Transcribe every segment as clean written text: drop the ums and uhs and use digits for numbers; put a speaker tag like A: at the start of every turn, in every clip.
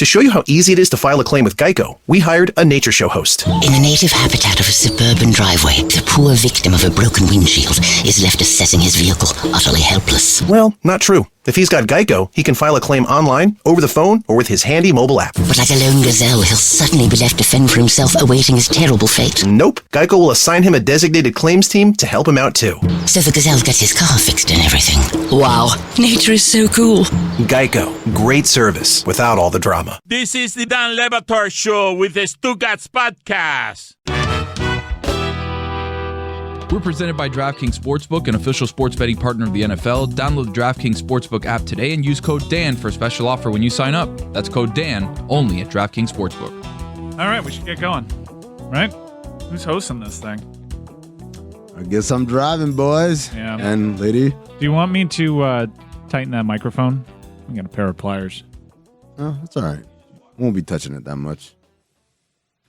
A: To show you how easy it is to file a claim with Geico, we hired a nature show host.
B: In the native habitat of a suburban driveway, the poor victim of a broken windshield is left assessing his vehicle, utterly helpless.
A: Well, not true. If he's got Geico, he can file a claim online, over the phone, or with his handy mobile app.
B: But like a lone gazelle, he'll suddenly be left to fend for himself, awaiting his terrible fate.
A: Nope. Geico will assign him a designated claims team to help him out too.
B: So the gazelle gets his car fixed and everything. Wow, nature is so cool.
A: Geico. Great service without all the drama.
C: This is the Dan Le Batard Show with the Stugatz Podcast.
D: We're presented by DraftKings Sportsbook, an official sports betting partner of the NFL. Download the DraftKings Sportsbook app today and use code DAN for a special offer when you sign up. That's code DAN, only at DraftKings Sportsbook.
E: All right, we should get going. Right? Who's hosting this thing?
F: I guess I'm driving, boys.
E: Yeah.
F: And lady.
E: Do you want me to tighten that microphone? I got a pair of pliers.
F: Oh, that's all right. Won't be touching it that much.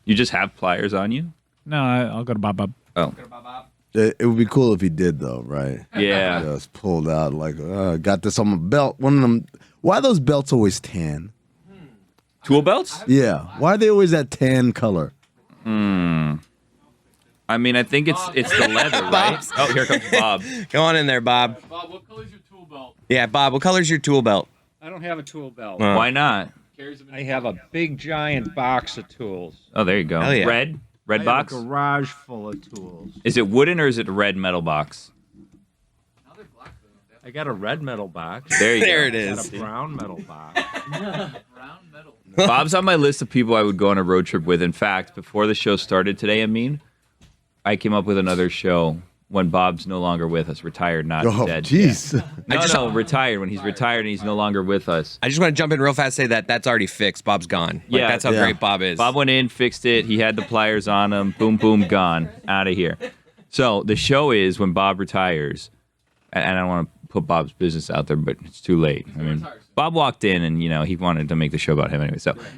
G: You just have pliers on you?
E: No, I'll go to Bob.
G: Oh.
F: It would be cool if he did, though, right?
G: Yeah.
F: Just pulled out, like, got this on my belt. One of them. Why are those belts always tan?
G: Tool belts?
F: Yeah. Why are they always that tan color?
G: I mean, I think it's the leather, right? Oh, here comes Bob.
H: Go on in there, Bob.
I: Bob, what color's your tool belt?
H: Yeah, Bob, what color's your tool belt?
I: I don't have a tool belt.
G: Why not?
I: I have a big giant box of tools.
G: Oh, there you go.
H: Hell yeah.
G: Red
I: I
G: box?
I: have a garage full of tools.
G: Is it wooden or is it a red metal box?
I: I got a red metal box.
G: There you
H: There
G: go.
H: it
I: I
H: is.
I: got a brown metal box.
G: Bob's on my list of people I would go on a road trip with. In fact, before the show started today, Amin, I came up with another show when Bob's no longer with us, retired, not
F: Oh,
G: dead.
F: jeez.
G: No, retired. When he's retired and he's no longer with us.
H: I just want to jump in real fast and say that's already fixed. Bob's gone. Like,
G: Yeah.
H: that's how great Bob is.
G: Bob went in, fixed it. He had the pliers on him. Boom, boom, gone. Out of here. So the show is when Bob retires, and I don't want to put Bob's business out there, but it's too late. I mean, Bob walked in and, he wanted to make the show about him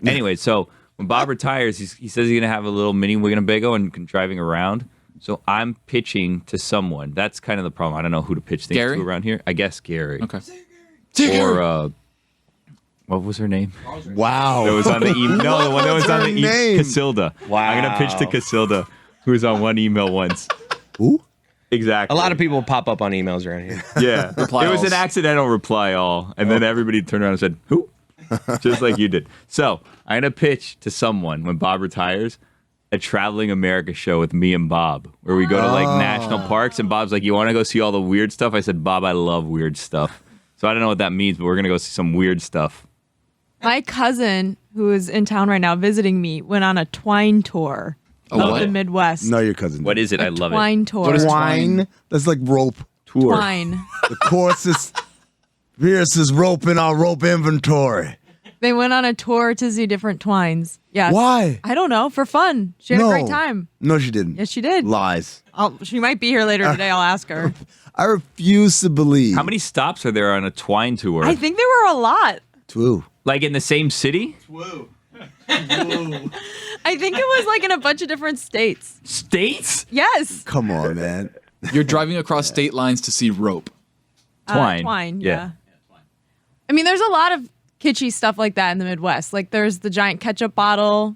G: anyway. So when Bob retires, he says he's going to have a little mini Winnebago and driving around. So I'm pitching to someone. That's kind of the problem. I don't know who to pitch things
D: Gary?
G: to around here. I guess Gary.
D: Okay.
G: Or, what was her name?
F: Wow.
G: That was on the email. No, the one that was on the email.
F: name?
G: Casilda.
H: Wow.
G: I'm going to pitch to Casilda, who was on one email once.
F: Who?
G: Exactly.
H: A lot of people pop up on emails around here.
G: Yeah.
D: Reply
G: It was
D: alls.
G: an accidental reply all. And then everybody turned around and said, who? Just like you did. So I'm going to pitch to someone when Bob retires a Traveling America show with me and Bob, where we go to like national parks. And Bob's like, you want to go see all the weird stuff? I said, Bob, I love weird stuff. So I don't know what that means, but we're going to go see some weird stuff.
J: My cousin, who is in town right now visiting me, went on a Twine Tour of
D: what?
J: the Midwest.
F: No, your cousin.
G: What is it? I love it.
J: Twine Tour.
D: What is
F: Twine? That's like rope.
G: Tour.
J: Twine.
F: The course is Pierce is rope in our rope inventory.
J: They went on a tour to see different twines. Yeah.
F: Why?
J: I don't know. For fun. She had a great time.
F: No, she didn't.
J: Yes, she did.
F: Lies.
J: She might be here later today. I'll ask her.
F: I refuse to believe.
G: How many stops are there on a Twine Tour?
J: I think there were a lot.
F: Two.
G: Like in the same city?
J: I think it was like in a bunch of different states.
G: States?
J: Yes.
F: Come on, man.
D: You're driving across state lines to see rope.
G: Twine.
J: Twine,
G: Yeah.
J: yeah. I mean, there's a lot of kitschy stuff like that in the Midwest. Like there's the giant ketchup bottle.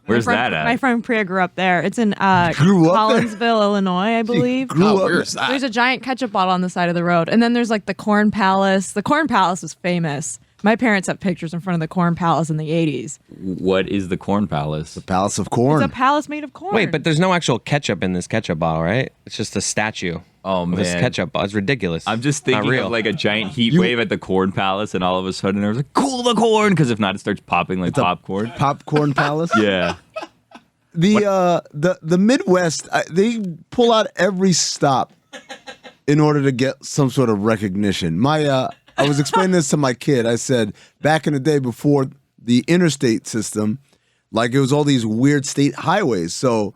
G: Where's
J: My friend-
G: that at?
J: My friend Priya grew up there. It's in
F: Grew up there?
J: Collinsville, Illinois, I believe.
F: Grew up.
D: Where's that?
J: There's a giant ketchup bottle on the side of the road. And then there's like the Corn Palace. The Corn Palace is famous. My parents have pictures in front of the Corn Palace in the 80s.
G: What is the Corn Palace?
F: Palace of Corn.
J: It's a palace made of corn.
H: Wait, but there's no actual ketchup in this ketchup bottle, right? It's just a statue.
G: Oh,
H: of This
G: man.
H: ketchup bottle. It's ridiculous.
G: I'm just
H: Not
G: thinking
H: real.
G: of like a giant heat wave at the Corn Palace, and all of a sudden there's like, cool the corn, because if not, it starts popping like popcorn.
F: Popcorn Palace.
G: Yeah.
F: The Midwest, they pull out every stop in order to get some sort of recognition. I was explaining this to my kid. I said back in the day before the interstate system, like it was all these weird state highways. So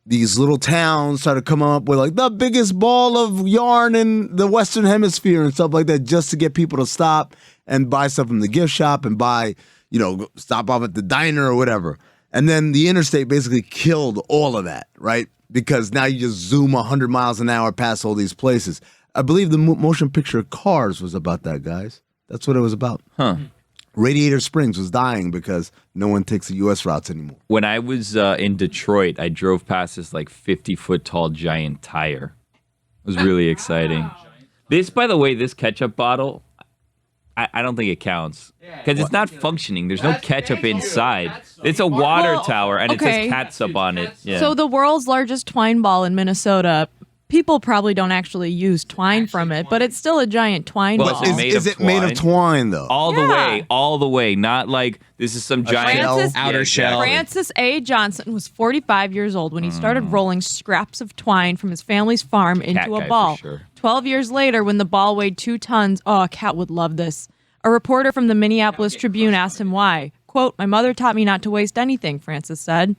F: these little towns started coming up with like the biggest ball of yarn in the Western Hemisphere and stuff like that, just to get people to stop and buy stuff from the gift shop and buy, stop off at the diner or whatever. And then the interstate basically killed all of that, right? Because now you just zoom 100 miles an hour past all these places. I believe the motion picture Cars was about that, guys. That's what it was about.
G: Huh.
F: Radiator Springs was dying because no one takes the U.S. routes anymore.
G: When I was in Detroit, I drove past this like 50-foot tall giant tire. It was really exciting. This, by the way, this ketchup bottle, I don't think it counts because it's not functioning. There's no ketchup inside. It's a water tower, and it says catsup on it. Yeah.
J: So the world's largest twine ball in Minnesota, people probably don't actually use twine from it, but it's still a giant twine ball.
F: Is it made of twine, though?
G: All the way. Not like this is some giant outer shell.
J: Francis A. Johnson was 45 years old when he started rolling scraps of twine from his family's farm into a ball. 12 years later, when the ball weighed 2 tons, a cat would love this. A reporter from the Minneapolis Tribune asked him why. Quote, "My mother taught me not to waste anything," Francis said.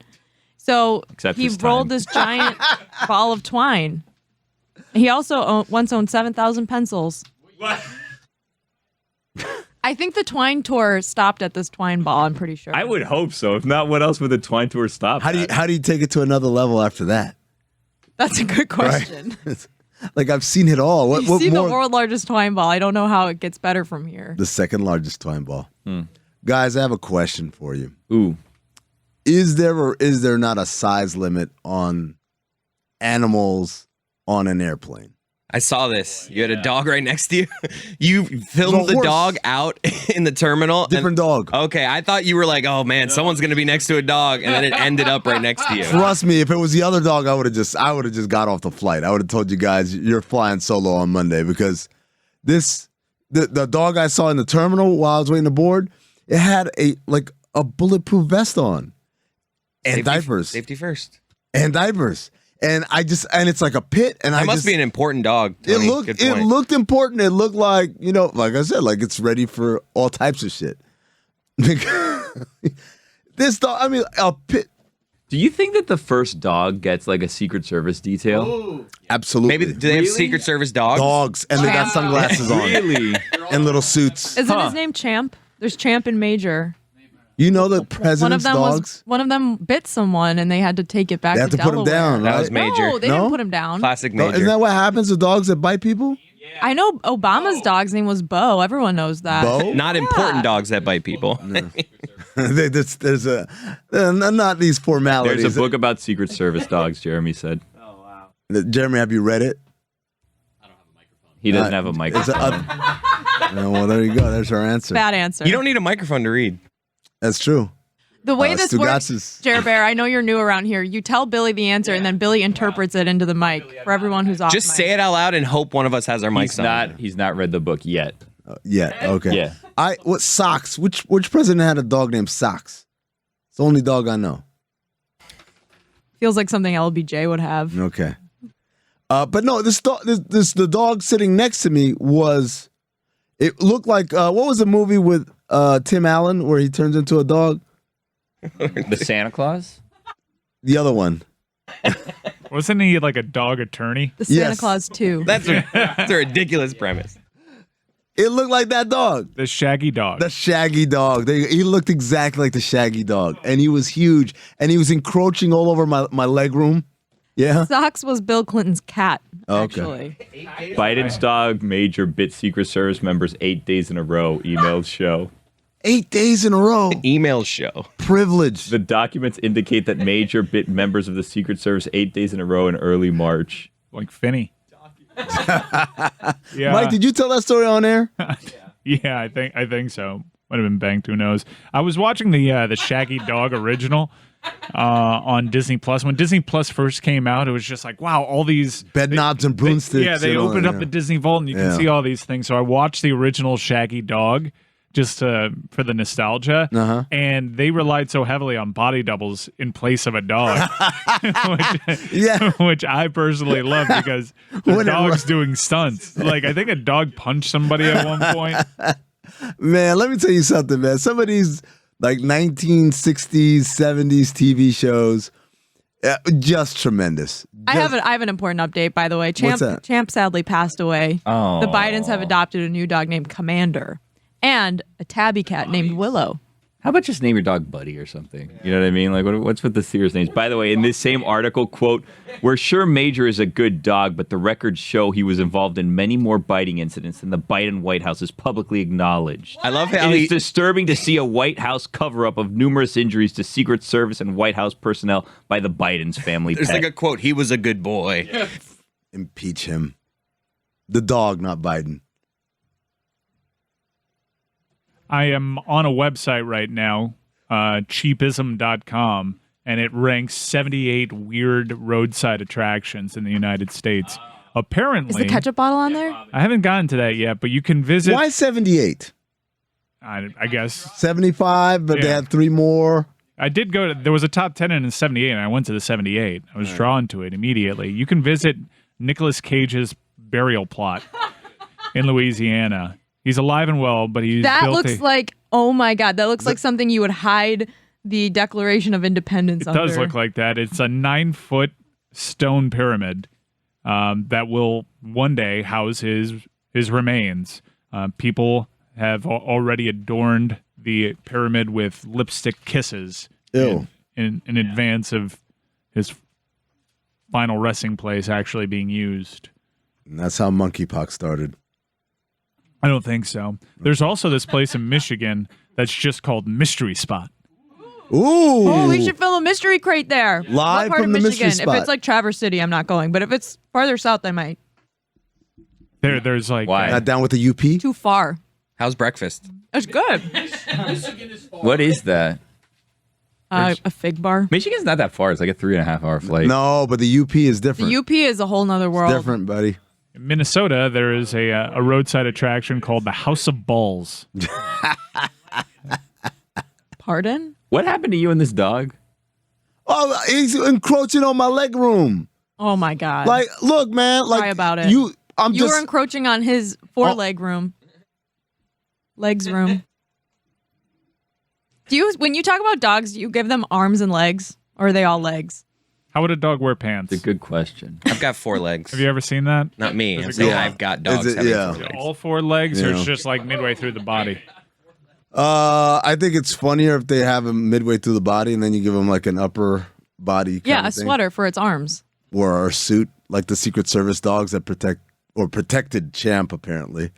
J: So he rolled this giant ball of twine. He also once owned 7,000 pencils.
C: What?
J: I think the Twine Tour stopped at this twine ball, I'm pretty sure.
G: I would hope so. If not, what else would the Twine Tour stop
F: How do you take it to another level after that?
J: That's a good question.
F: Right? Like, I've seen it all. What
J: You've seen
F: more?
J: the world's largest twine ball. I don't know how it gets better from here.
F: The second largest twine ball. Guys, I have a question for you.
G: Ooh.
F: Is there or is there not a size limit on animals on an airplane?
H: I saw this. You had a dog right next to you. You filmed the
F: horse.
H: dog out in the terminal.
F: Different dog.
H: Okay, I thought you were like, oh man, someone's gonna be next to a dog, and then it ended up right next to you.
F: Trust me, if it was the other dog, I would have just got off the flight. I would have told you guys you're flying solo on Monday because the dog I saw in the terminal while I was waiting to board, it had a bulletproof vest on and diapers.
H: Safety first.
F: And diapers. And it's like a pit, and
H: that must be an important dog. Tony.
F: It looked important. It looked like, like I said, like it's ready for all types of shit. This dog, a pit.
G: Do you think that the first dog gets like a Secret Service detail?
F: Ooh. Absolutely.
H: Maybe do they have Secret Service dogs?
F: Dogs, and they got sunglasses on.
G: Really?
F: And little suits.
J: Isn't his name Champ? There's Champ and Major.
F: You know the president's dogs?
J: One of them bit someone, and they had to take it back
F: They had to put him
J: Delaware.
F: down, right?
H: That was Major.
J: No, they didn't put him down.
H: Classic Major.
F: Isn't that what happens to dogs that bite people?
J: I know Obama's dog's name was Bo. Everyone knows that.
F: Bo?
H: Not important dogs that bite people.
F: There's not these formalities.
G: There's a book about Secret Service dogs, Jeremy said.
F: Oh, wow. Jeremy, have you read it?
G: He doesn't have a microphone.
F: Well, there you go. There's our answer.
J: Bad answer.
H: You don't need a microphone to read.
F: That's true.
J: The way this works,
F: Stugatzis.
J: Jer Bear, I know you're new around here. You tell Billy the answer, and then Billy interprets it into the mic for everyone who's off
H: Just
J: mic.
H: say it out loud and hope one of us has our mics on.
G: He's not read the book yet.
F: Okay.
G: Yeah.
F: What Socks? Which president had a dog named Socks? It's the only dog I know.
J: Feels like something LBJ would have.
F: Okay. But no, the dog sitting next to me was. It looked like what was the movie with Tim Allen where he turns into a dog?
G: The Santa Claus?
F: The other one.
E: Wasn't he like a dog attorney?
J: The Santa Claus 2.
H: That's a ridiculous premise.
F: It looked like that dog.
E: The Shaggy dog.
F: The Shaggy dog. He looked exactly like the Shaggy dog. And he was huge. And he was encroaching all over my leg room. Yeah.
J: Socks was Bill Clinton's cat,
F: Okay.
J: actually.
G: Biden's dog Major bit Secret Service members 8 days in a row, emailed show.
F: 8 days in a row.
H: Email show.
F: Privilege.
G: The documents indicate that Major bit members of the Secret Service 8 days in a row in early March.
E: Like Finney. Yeah.
F: Mike, did you tell that story on air?
E: Yeah, I think so. Might have been banked. Who knows? I was watching the Shaggy Dog original on Disney Plus. When Disney Plus first came out, it was just like, wow, all these
F: bed knobs and broomsticks.
E: Yeah, they opened up the Disney Vault and you can see all these things. So I watched the original Shaggy Dog just for the nostalgia, and they relied so heavily on body doubles in place of a dog, which I personally love because the dog's doing stunts. Like I think a dog punched somebody at one point.
F: Man, let me tell you something, man. Some of these like 1960s, 70s TV shows, just tremendous.
J: I have an important update, by the way.
F: What's that?
J: Champ sadly passed away.
G: Oh.
J: The Bidens have adopted a new dog named Commander and a tabby cat named Willow.
G: How about just name your dog Buddy or something? You know what I mean? Like, what's with the serious names? By the way, in this same article, quote, "We're sure Major is a good dog, but the records show he was involved in many more biting incidents than the Biden White House has publicly acknowledged.
H: I love how
G: It's disturbing to see a White House cover-up of numerous injuries to Secret Service and White House personnel by the Biden's family
H: There's
G: pet."
H: like a quote, he was a good boy.
F: Impeach him. The dog, not Biden.
E: I am on a website right now, cheapism.com, and it ranks 78 weird roadside attractions in the United States. Apparently,
J: Is the ketchup bottle on there?
E: I haven't gotten to that yet, but you can visit.
F: Why 78?
E: I guess
F: 75, but they
E: Yeah.
F: had 3 more.
E: I did go to. There was a top 10 in 78, and I went to the 78. I was drawn to it immediately. You can visit Nicolas Cage's burial plot in Louisiana. He's alive and well, but he's
J: That
E: built
J: looks like, oh my God, that looks like something you would hide the Declaration of Independence
E: It
J: under.
E: does look like that. It's a 9-foot stone pyramid that will one day house his remains. People have already adorned the pyramid with lipstick kisses
F: Ew.
E: in advance of his final resting place actually being used.
F: And that's how monkeypox started.
E: I don't think so. There's also this place in Michigan that's just called Mystery Spot.
F: Ooh.
J: Oh, we should film a mystery crate there.
F: Live
J: What part
F: from
J: of
F: the
J: Michigan?
F: mystery spot.
J: If it's like Traverse City, I'm not going. But if it's farther south, I might.
E: There's like
G: Why?
F: Not down with the UP?
J: Too far.
H: How's breakfast?
J: It's good.
G: What is that?
J: A fig bar.
G: Michigan's not that far. It's like a 3.5-hour flight.
F: No, but the UP is different.
J: The UP is a whole nother world.
F: Different, buddy.
E: In Minnesota, there is a roadside attraction called the House of Balls.
J: Pardon?
G: What happened to you and this dog?
F: Oh, he's encroaching on my leg room.
J: Oh my God.
F: Like, look, man. Like,
J: Cry about it.
F: You
J: You were encroaching on his four-leg room. Legs room. When you talk about dogs, do you give them arms and legs? Or are they all legs?
E: How would a dog wear pants?
G: It's a good question.
H: I've got 4 legs.
E: Have you ever seen that?
H: Not me.
E: Does
H: I'm
E: it
H: saying
E: go
H: I've got dogs
F: Is it-
H: having
F: yeah.
H: 4 legs.
E: All 4 legs, or
F: Yeah.
E: it's just like midway through the body?
F: I think it's funnier if they have him midway through the body and then you give him like an upper body kind
J: Yeah, a
F: of thing.
J: sweater for its arms.
F: Or a suit, like the Secret Service dogs that protected Champ, apparently.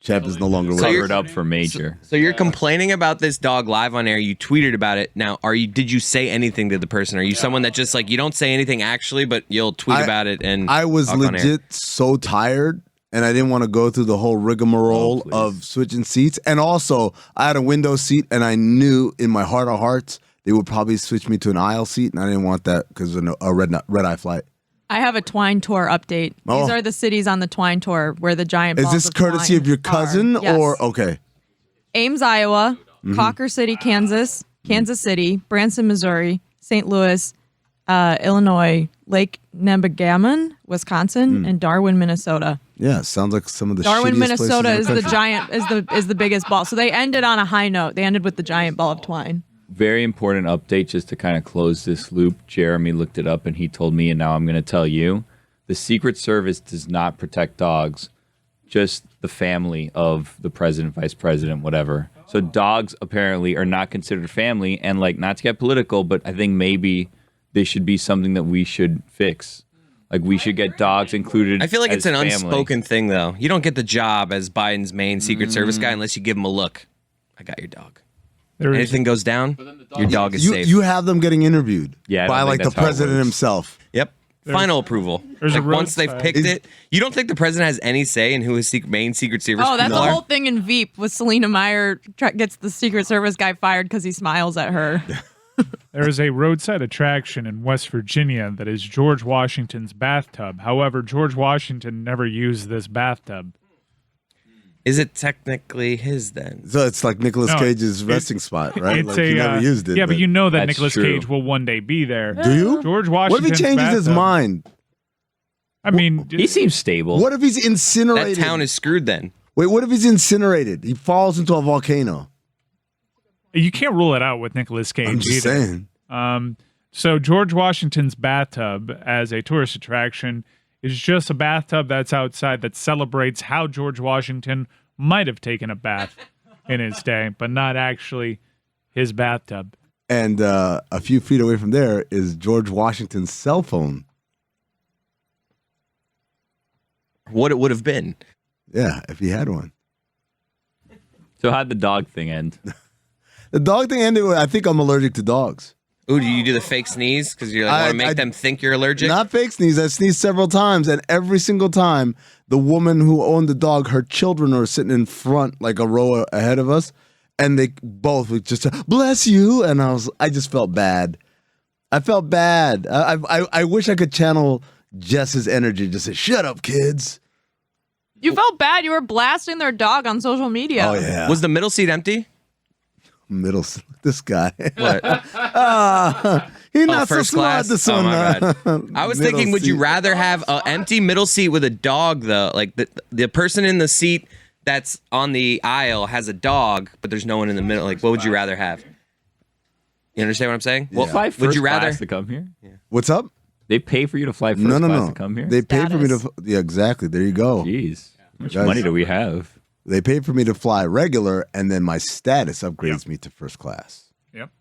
F: Champ is no longer with
G: Covered up for Major.
H: So you're complaining about this dog live on air. You tweeted about it. Now, did you say anything to the person? Are you someone that just like you don't say anything actually, but you'll tweet about it and
F: I was
H: talk on air?
F: legit so tired and I didn't want to go through the whole rigmarole of switching seats. And also, I had a window seat and I knew in my heart of hearts they would probably switch me to an aisle seat, and I didn't want that because of a red-eye flight.
J: I have a Twine Tour update.
F: Oh.
J: These are the cities on the Twine Tour where the giant
F: Is
J: balls
F: this
J: of
F: courtesy
J: twine
F: of your cousin
J: are. Yes.
F: or okay?
J: Ames, Iowa,
F: Mhm.
J: Cocker City, Kansas, Kansas City, Branson, Missouri, St. Louis, Illinois, Lake Nebagamon, Wisconsin, and Darwin, Minnesota.
F: Yeah, sounds like some of the
J: Darwin,
F: shittiest
J: Minnesota
F: places
J: is
F: in
J: the
F: country.
J: giant is the biggest ball. So they ended on a high note. They ended with the giant ball of twine.
G: Very important update just to kind of close this loop. Jeremy looked it up and he told me, and now I'm going to tell you. The Secret Service does not protect dogs, just the family of the president, vice president, whatever. So dogs apparently are not considered family, and like not to get political, but I think maybe they should be something that we should fix. Like we should get dogs included.
H: I feel like it's
G: as
H: an
G: family.
H: unspoken thing, though. You don't get the job as Biden's main Secret Service guy unless you give him a look. I got your dog.
E: There is-
H: Anything goes down, your dog is
F: You
H: safe.
F: you have them getting interviewed
G: Yeah, I
F: by
G: don't
F: like
G: think
F: the
G: that's how it
F: president
G: works.
F: himself.
H: Yep. Final approval.
E: there's a
H: Like once they've
E: roadside-
H: picked it, you don't think the president has any say in who his main Secret Service
J: Oh, that's
H: people
J: the
H: are?
J: whole thing in Veep with Selena Meyer gets the Secret Service guy fired because he smiles at her.
E: There is a roadside attraction in West Virginia that is George Washington's bathtub. However, George Washington never used this bathtub.
H: Is it technically his then?
F: So it's like Nicolas
E: No,
F: Cage's
E: it-
F: resting spot, right?
E: It's
F: Like he never used it.
E: Yeah, but you know that
G: That's
E: Nicolas
G: true.
E: Cage will one day be there.
F: do you?
E: George
F: What if
E: Washington's
F: he changes his
E: bathtub-
F: mind?
E: I mean,
G: He seems stable.
F: What if he's
H: That
F: incinerated?
H: town is screwed then.
F: Wait, what if he's incinerated? He falls into a volcano.
E: you can't rule it out with Nicolas Cage
F: I'm just
E: either.
F: saying.
E: So George Washington's bathtub as a tourist attraction is just a bathtub that's outside that celebrates how George Washington might have taken a bath in his day, but not actually his bathtub.
F: And a few feet away from there is George Washington's cell phone.
H: What it would have been.
F: Yeah, if he had one.
G: So how'd the dog thing end?
F: The dog thing ended with, I think I'm allergic to dogs.
H: Ooh, do you do the fake sneeze? Because you want to make them think you're allergic?
F: Not fake sneeze. I sneezed several times, and every single time, the woman who owned the dog, her children are sitting in front, like a row ahead of us, and they both would just, bless you, and I just felt bad. I felt bad. I wish I could channel Jess's energy, just say, shut up, kids.
J: You felt bad. You were blasting their dog on social media.
F: Oh, yeah.
H: Was the middle seat empty?
F: This guy.
H: What?
F: He's not so
H: first
F: smart,
H: class?
F: this
H: Oh,
F: one.
H: my bad. I was thinking, would you rather have an empty middle seat with a dog, though? Like the person in the seat that's on the aisle has a dog, but there's no one in the middle. Like, what would you rather have? You understand what I'm saying?
G: Well, fly first
H: would you rather
G: class to come here? Yeah.
F: What's up?
G: They pay for you to fly first class to come here?
F: They paid for me to. Yeah, exactly. There you go.
G: Jeez. How much money do we have?
F: They paid for me to fly regular, and then my status upgrades me to first class.
E: Yep.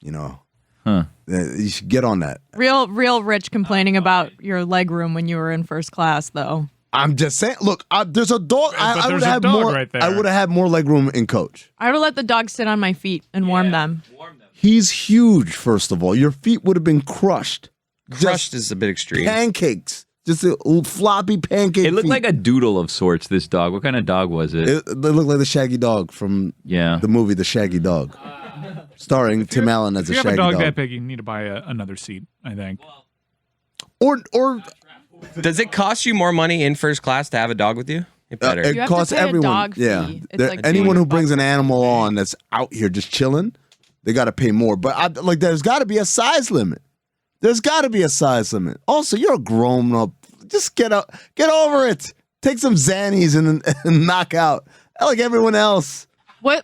F: You know.
G: Huh.
F: You should get on that.
J: Real rich complaining about your leg room when you were in first class, though.
F: I'm just saying. Look, there's a dog. I would
E: there's a
F: have
E: dog
F: more.
E: right there.
F: I would have had more leg room in coach.
J: I would let the dog sit on my feet and warm them.
F: He's huge. First of all, your feet would have been crushed.
H: Crushed is a bit extreme.
F: Pancakes. Just a little floppy pancake.
G: It looked
F: feet.
G: like a doodle of sorts, this dog. What kind of dog was it?
F: It looked like the Shaggy Dog from the movie The Shaggy Dog, starring Tim Allen as
E: If
F: a
E: you have
F: Shaggy
E: a dog
F: Dog.
E: that big, you need to buy another seat, I think.
F: Or
H: does it cost you more money in first class to have a dog with you? It better.
F: it
J: You have
F: costs
J: to pay a
F: everyone.
J: dog
F: Yeah,
J: fee. It's like
F: anyone who
J: $200
F: brings an animal on that's out here just chilling, they got to pay more. But there's got to be a size limit. There's got to be a size limit. Also, you're a grown up. Just get over it. Take some Xannies and knock out like everyone else.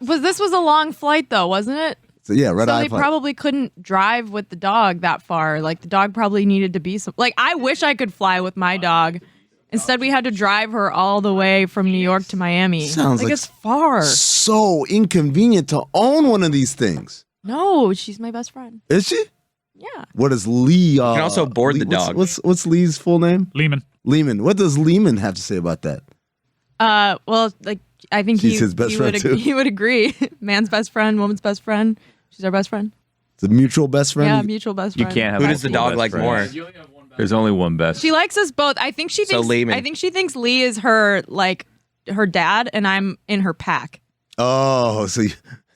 J: This was a long flight though, wasn't it?
F: So yeah, red
J: So
F: eye
J: they
F: flight.
J: probably couldn't drive with the dog that far. Like the dog probably needed to be some. Like I wish I could fly with my dog. Instead, we had to drive her all the way from New York to Miami.
F: Sounds like
J: it's far.
F: So inconvenient to own one of these things.
J: No, she's my best friend.
F: Is she?
J: Yeah.
F: What is Lee? You
H: can also board the dog.
F: What's Lee's full name?
E: Lehman.
F: Lehman. What does Lehman have to say about that?
J: Well, like I think
F: She's his best friend, too.
J: He would agree. Man's best friend, woman's best friend. She's our best friend.
F: It's a mutual best friend.
J: Yeah, mutual best
G: You
J: friend.
G: can't have
H: Who does the
G: multiple
H: dog like
G: best
H: more?
G: friends. There's only one best.
J: She likes us both. I think she
H: So
J: thinks.
H: Lehman.
J: I think she thinks Lee is her her dad, and I'm in her pack.
F: Oh, so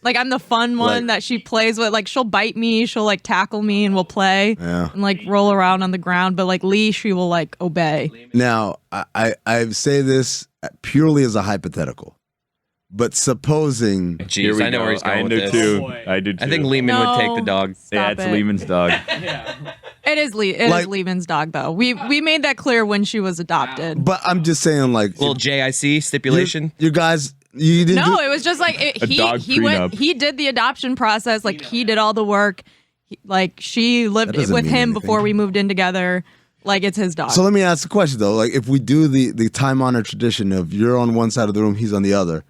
J: Like I'm the fun one that she plays with. Like she'll bite me, she'll like tackle me, and we'll play and like roll around on the ground. But like Lee, she will like obey.
F: now I say this purely as a hypothetical, but supposing
H: Jeez, I know where he's going
G: I
H: with
G: do
H: this.
G: too. I do too.
H: I think Lehman would take the dog.
G: Yeah,
J: Stop
G: it's
J: it.
G: Lehman's dog.
J: It is Lee. It is Lehman's dog, though. We made that clear when she was adopted.
F: but I'm just saying like
H: Little JIC stipulation.
F: you guys you didn't
J: No,
F: do,
J: it was just like
G: A dog prenup.
J: He did the adoption process. Like he did all the work. Like she lived
F: That doesn't
J: with
F: mean
J: him
F: anything.
J: before we moved in together. Like it's his dog.
F: So let me ask the question though, like if we do the time honored tradition of you're on one side of the room, he's on the other,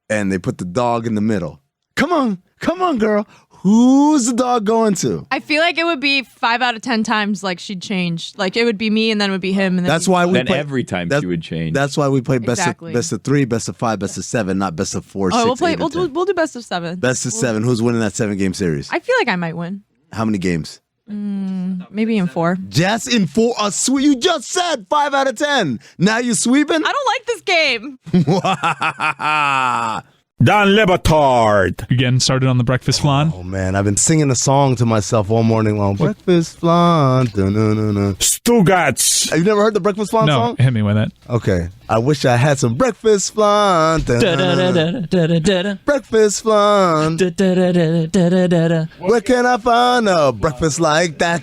F: and they put the dog in the middle. Come on, girl. Who's the dog going to?
J: I feel like it would be 5 out of 10 times like she'd change. Like it would be me and then it would be him. And then
F: That's why we
G: Then
F: play,
G: every time she would change.
F: That's why we play
J: Exactly.
F: best of 3, best of 5, best of 7, not best of 4, 6,
J: we'll play.
F: 8, and 10.
J: We'll do best of 7.
F: Best of 7. Who's winning that 7-game series?
J: I feel like I might win.
F: How many games?
J: Maybe in 4.
F: Jess in 4. You just said 5 out of 10. Now you sweeping?
J: I don't like this game.
C: Dan Le Batard.
E: You getting started on the breakfast flan?
F: Oh man, I've been singing a song to myself all morning long. Breakfast flan. Dun-dun-dun-dun.
C: Stugats.
F: Have you never heard the breakfast flan
E: No,
F: song?
E: hit me with it.
F: Okay. I wish I had some breakfast flan. Dun-dun-dun-dun. Breakfast flan. Where can I find a breakfast like that?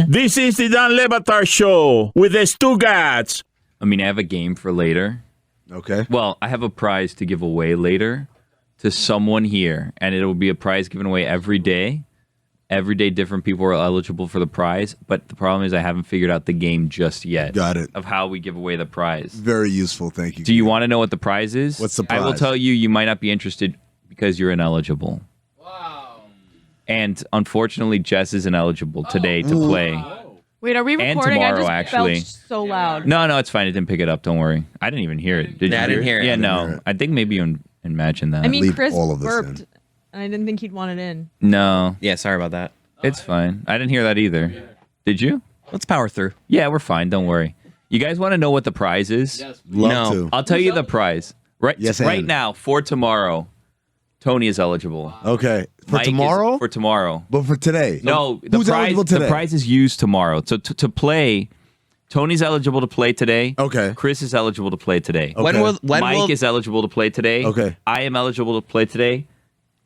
C: This is the Dan Le Batard Show with the Stugats.
G: I mean, I have a game for later.
F: Okay.
G: Well, I have a prize to give away later to someone here, and it will be a prize given away every day every day different people are eligible for the prize, but the problem is I haven't figured out the game just yet.
F: Got it.
G: Of how we give away the prize.
F: Very useful, thank you.
G: Do you want to know what the prize is?
F: What's the prize?
G: I will tell you, you might not be interested because you're ineligible. Wow. And unfortunately, Jess is ineligible today to play.
J: Wait, are we recording?
G: And tomorrow,
J: I just
G: actually.
J: belched so loud.
G: No, it's fine. It didn't pick it up. Don't worry. I didn't even hear it. Did you?
H: I didn't hear it.
G: Yeah,
H: I didn't
G: no.
F: hear it.
G: I think maybe you imagine that.
J: I mean,
F: Leave
J: Chris
F: all of this
J: burped,
F: in.
J: and I didn't think he'd want it in.
G: No,
H: Yeah, sorry about that.
G: it's fine. I didn't hear that either. Did you?
H: Let's power through.
G: Yeah, we're fine. Don't worry. You guys want to know what the prize is?
F: Love
H: No.
F: to.
G: I'll tell you the prize. Right,
F: Yes,
G: right
F: and.
G: now for tomorrow. Tony is eligible.
F: Okay. For
G: Mike is-
F: tomorrow?
G: For tomorrow.
F: But for today?
G: No, the
F: Who's
G: prize.
F: eligible today?
G: The prize is used tomorrow. So to play, Tony's eligible to play today.
F: Okay.
G: Chris is eligible to play today.
F: Okay.
H: When
G: Mike
H: will
G: is eligible to play today.
F: Okay.
G: I am eligible to play today.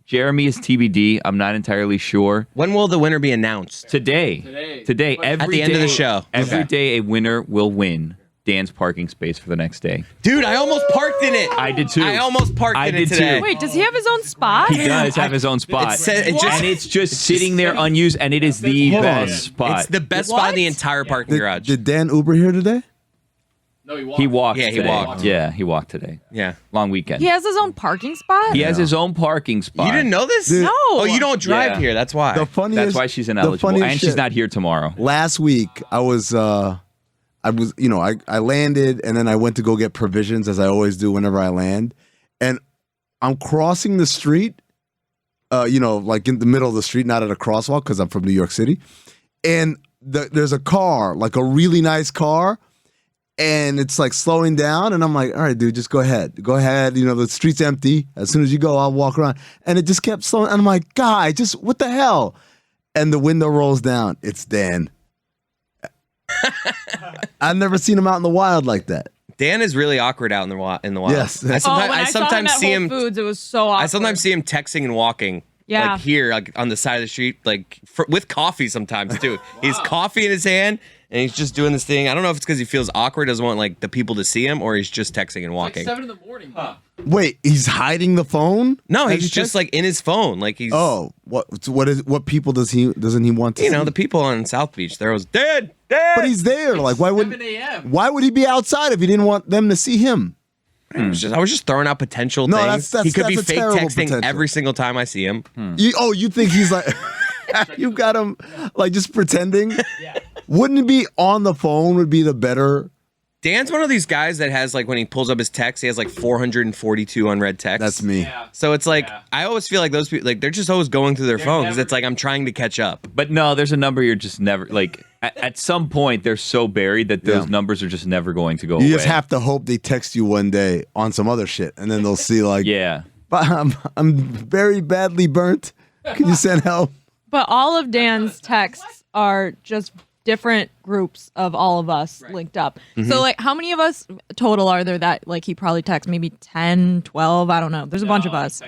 G: Jeremy is TBD. I'm not entirely sure.
H: when will the winner be announced?
G: Today. Today. Every
H: At the end of the
G: day-
H: show.
G: Every
H: Okay.
G: day a winner will win Dan's parking space for the next day.
H: Dude, I almost parked in it.
G: I did too.
H: I almost parked
G: I
H: in it
G: did
H: today.
G: too.
J: Wait, does he have his own spot?
G: He does have his own spot. And it's just sitting there unused, and it is the
F: Hold on.
G: best spot.
H: It's the best spot in the
J: What?
H: entire parking garage.
F: Did Dan Uber here today?
G: He walked
H: Yeah, he
G: today.
H: walked.
G: Yeah, he walked today.
H: Yeah.
G: Long weekend.
J: He has his own parking spot?
G: He has his own parking spot.
H: You didn't know this?
F: Dude.
J: No.
H: Oh, you don't drive
G: Yeah.
H: here. That's why.
F: The funniest.
G: That's why she's
F: the
G: ineligible.
F: funniest
G: And she's
F: shit.
G: not here tomorrow.
F: Last week, I was, I landed and then I went to go get provisions as I always do whenever I land. And I'm crossing the street, like in the middle of the street, not at a crosswalk because I'm from New York City. And there's a car, like a really nice car. And it's like slowing down. And I'm like, all right, dude, just go ahead. Go ahead. The street's empty. As soon as you go, I'll walk around. And it just kept slowing. And I'm like, guy, just what the hell? And the window rolls down. It's Dan. I've never seen him out in the wild like that.
H: Dan is really awkward out in the wild.
F: Yes.
H: I
J: Oh,
H: sometimes,
J: when
H: I
J: I saw him
H: sometimes
J: at
H: see
J: Whole
H: him.
J: Foods, it was so awkward.
H: I sometimes see him texting and walking.
J: Yeah.
H: Like here, like on the side of the street, like with coffee sometimes too. He's coffee in his hand and he's just doing this thing. I don't know if it's because he feels awkward, doesn't want like the people to see him, or he's just texting and walking.
I: 7 in the morning. Huh.
F: Wait, he's hiding the phone?
H: No,
F: Has
H: he's
F: he
H: just
F: text-
H: like in his phone. Like he's
F: what people doesn't he want to see?
H: the people on South Beach, they're always dead.
F: But he's there. Like why would
I: 7 a.m.
F: why would he be outside if he didn't want them to see him?
H: I was just throwing out potential
F: No,
H: things.
F: that's-
H: He could be
F: that's a
H: fake
F: terrible
H: texting
F: potential.
H: every single time I see him.
F: You think he's like you got him like just pretending? Wouldn't it be on the phone would be the better?
H: Dan's one of these guys that has like when he pulls up his text, he has like 442 unread texts.
F: That's me.
H: So it's like I always feel like those people like they're just always going through their phone because it's like I'm trying to catch up.
G: But no, there's a number you're just never like. At some point, they're so buried that those numbers are just never going to go away.
F: You just have to hope they text you one day on some other shit, and then they'll see like,
G: yeah,
F: I'm very badly burnt. Can you send help?
J: But all of Dan's texts are just different groups of all of us linked up. So like how many of us total are there that like he probably texts? Maybe 10, 12, I don't know. There's a bunch of us.